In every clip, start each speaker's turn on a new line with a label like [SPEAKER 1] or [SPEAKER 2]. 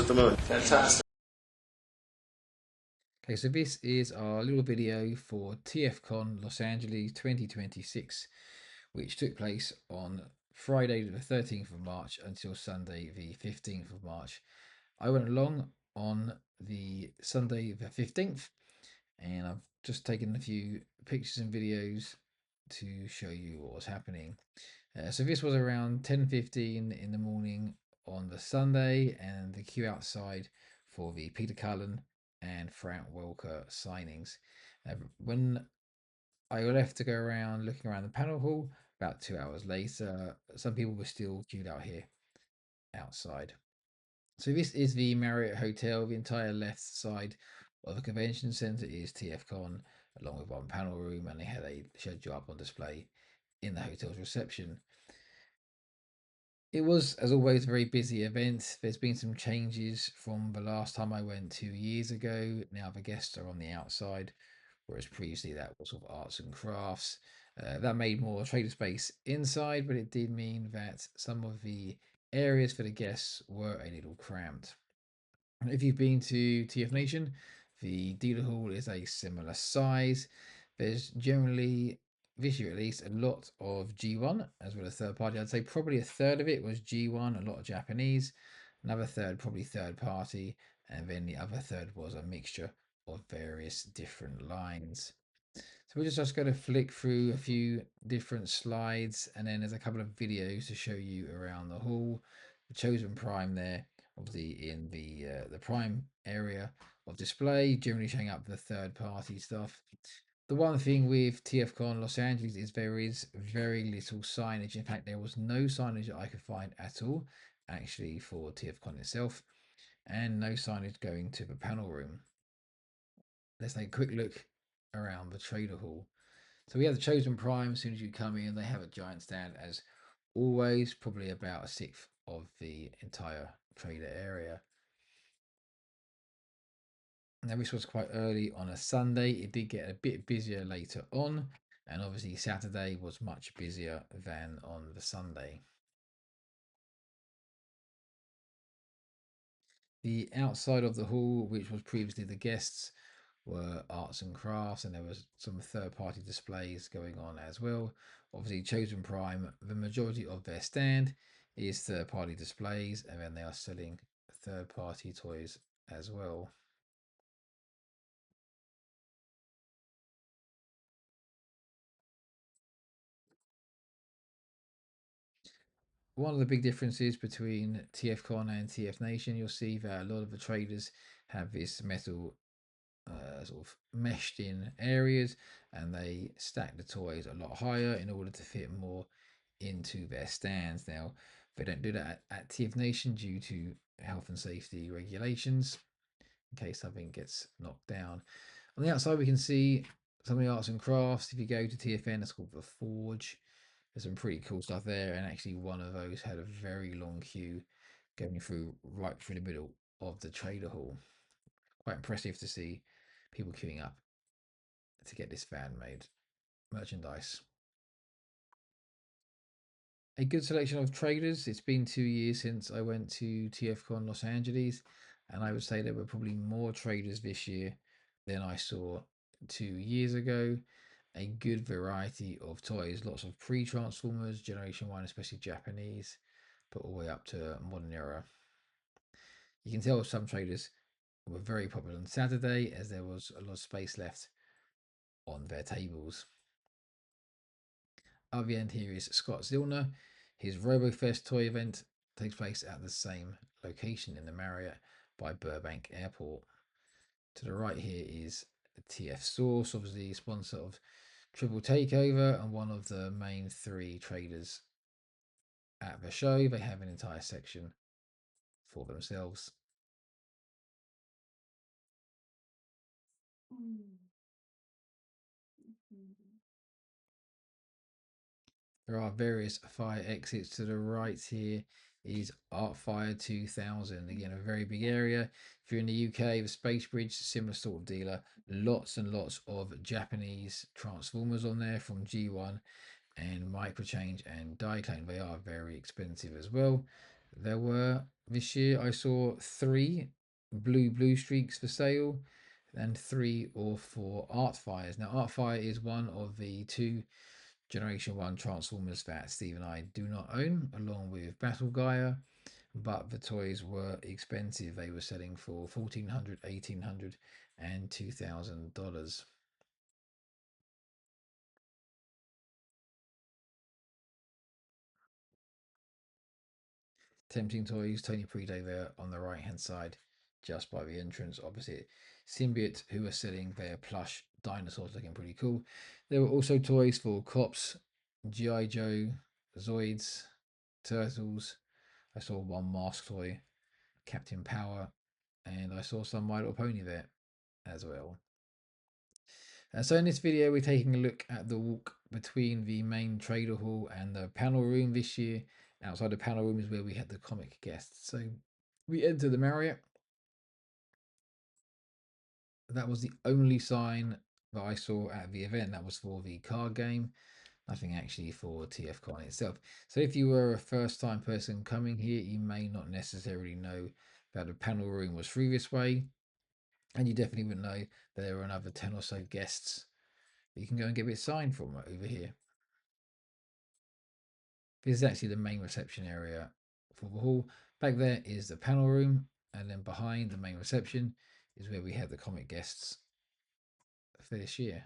[SPEAKER 1] at the moon. Fantastic.
[SPEAKER 2] Okay, so this is our little video for TFCon Los Angeles 2026, which took place on Friday the 13th of March until Sunday the 15th of March. I went along on the Sunday the 15th, and I've just taken a few pictures and videos to show you what was happening. So this was around 10:15 in the morning on the Sunday, and the queue outside for the Peter Cullen and Frank Welker signings. When I left to go around looking around the panel hall, about 2 hours later, some people were still queued out here outside. So this is the Marriott Hotel. The entire left side of the convention center is TFCon, along with one panel room, and they had a schedule up on display in the hotel's reception. It was, as always, a very busy event. There's been some changes from the last time I went 2 years ago. Now the guests are on the outside, whereas previously that was sort of arts and crafts. That made more trader space inside, but it did mean that some of the areas for the guests were a little cramped. If you've been to TFNation, the dealer hall is a similar size. There's generally, this year at least, a lot of G1 as well as third party. I'd say probably a third of it was G1, a lot of Japanese, another third probably third party, and then the other third was a mixture of various different lines. So we're just going to flick through a few different slides, and then there's a couple of videos to show you around the hall. The Chosen Prime there, obviously in the Prime area of display, generally showing up the third party stuff. The one thing with TFCon Los Angeles is there is very little signage. In fact, there was no signage that I could find at all, actually, for TFCon itself, and no signage going to the panel room. Let's take a quick look around the trader hall. So we have the Chosen Prime. As soon as you come in, they have a giant stand as always, probably about a sixth of the entire trader area. Now this was quite early on a Sunday. It did get a bit busier later on, and obviously Saturday was much busier than on the Sunday. The outside of the hall, which was previously the guests, were arts and crafts, and there was some third-party displays going on as well. Obviously, Chosen Prime, the majority of their stand is third-party displays, and then they are selling third-party toys as well. One of the big differences between TFCon and TFNation, you'll see that a lot of the traders have this metal sort of meshed in areas, and they stack the toys a lot higher in order to fit more into their stands. Now, they don't do that at TFNation due to health and safety regulations in case something gets knocked down. On the outside, we can see some of the arts and crafts. If you go to TFN, it's called the Forge. There's some pretty cool stuff there, and actually one of those had a very long queue going through right through the middle of the trader hall. Quite impressive to see people queuing up to get this fan made merchandise. A good selection of traders. It's been 2 years since I went to TFCon Los Angeles, and I would say there were probably more traders this year than I saw 2 years ago. A good variety of toys, lots of pre-Transformers, Generation 1, especially Japanese, but all the way up to modern era. You can tell some traders were very popular on Saturday as there was a lot of space left on their tables. At the end here is Scott Zillner. His RoboFest toy event takes place at the same location in the Marriott by Burbank Airport. To the right here is TF Source, obviously sponsor of Triple Takeover and one of the main three traders at the show. They have an entire section for themselves. There are various fire exits. To the right here is Artfire 2000. Again, a very big area. If you're in the UK, the Space Bridge, similar sort of dealer. Lots and lots of Japanese Transformers on there from G1 and Microchange and Dieclone. They are very expensive as well. There were this year I saw 3 Blue Bluestreaks for sale and 3 or 4 Artfires. Now Artfire is one of the 2 Generation 1 Transformers that Steve and I do not own, along with Battle Gaia, but the toys were expensive. They were selling for $1,400, $1,800, and $2,000. Tempting Toys, Tony Preday there on the right hand side, just by the entrance. Opposite Symbiote, who are selling their plush dinosaurs looking pretty cool. There were also toys for Cops, G.I. Joe, Zoids, Turtles. I saw one mask toy, Captain Power, and I saw some My Little Pony there as well. So in this video, we're taking a look at the walk between the main trader hall and the panel room this year. Outside the panel room is where we had the comic guests. So we enter the Marriott. That was the only sign that I saw at the event. That was for the card game. Nothing actually for TFCon itself. So if you were a first time person coming here, you may not necessarily know that the panel room was through this way. And you definitely wouldn't know that there were another 10 or so guests that you can go and get a signed from over here. This is actually the main reception area for the hall. Back there is the panel room, and then behind the main reception is where we have the comic guests for this year.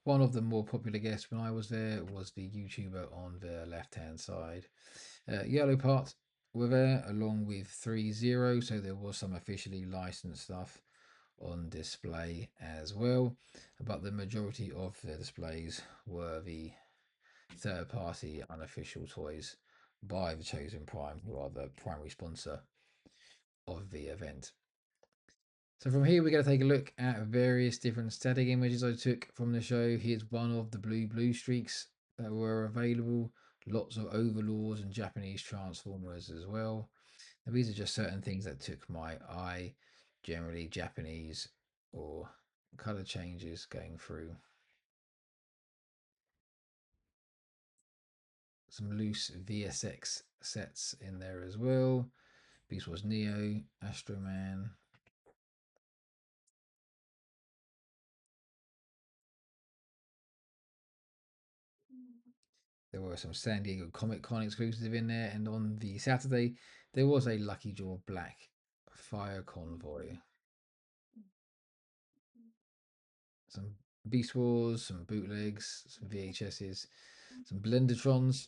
[SPEAKER 2] One of the more popular guests when I was there was the YouTuber on the left hand side. Yellow Part were there along with 3-0, so there was some officially licensed stuff on display as well. But the majority of the displays were the third party unofficial toys by the Chosen Prime, who are the primary sponsor of the event. So from here, we're going to take a look at various different static images I took from the show. Here's one of the Blue Bluestreaks that were available. Lots of Overlords and Japanese Transformers as well. Now, these are just certain things that took my eye, generally Japanese or color changes going through. Some loose VSX sets in there as well. Beast Wars Neo, Astro Man. There were some San Diego Comic Con exclusive in there, and on the Saturday there was a Lucky Draw Black Fire Convoy. Some Beast Wars, some bootlegs, some VHSs, some Blendertrons.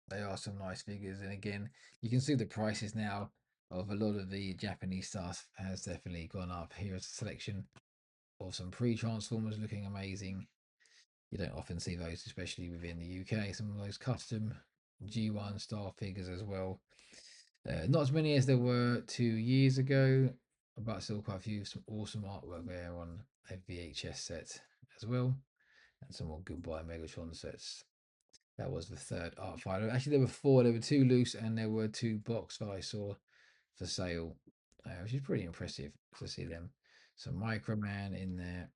[SPEAKER 2] They are some nice figures, and again, you can see the prices now of a lot of the Japanese stuff has definitely gone up. Here's a selection of some pre-Transformers looking amazing. You don't often see those, especially within the UK. Some of those custom G1 style figures as well. Not as many as there were 2 years ago, but still quite a few. Some awesome artwork there on a VHS set as well, and some more Goodbye Megatron sets. That was the third Artfire. Actually, there were 4. There were 2 loose, and there were 2 box that I saw for sale, which is pretty impressive to see them. Some Microman in there,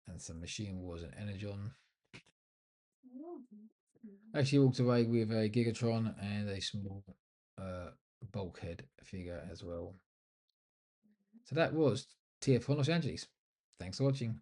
[SPEAKER 2] and some Machine Wars and Energon. Actually walked away with a Gigatron and a small bulkhead figure as well. So that was TFCon Los Angeles. Thanks for watching.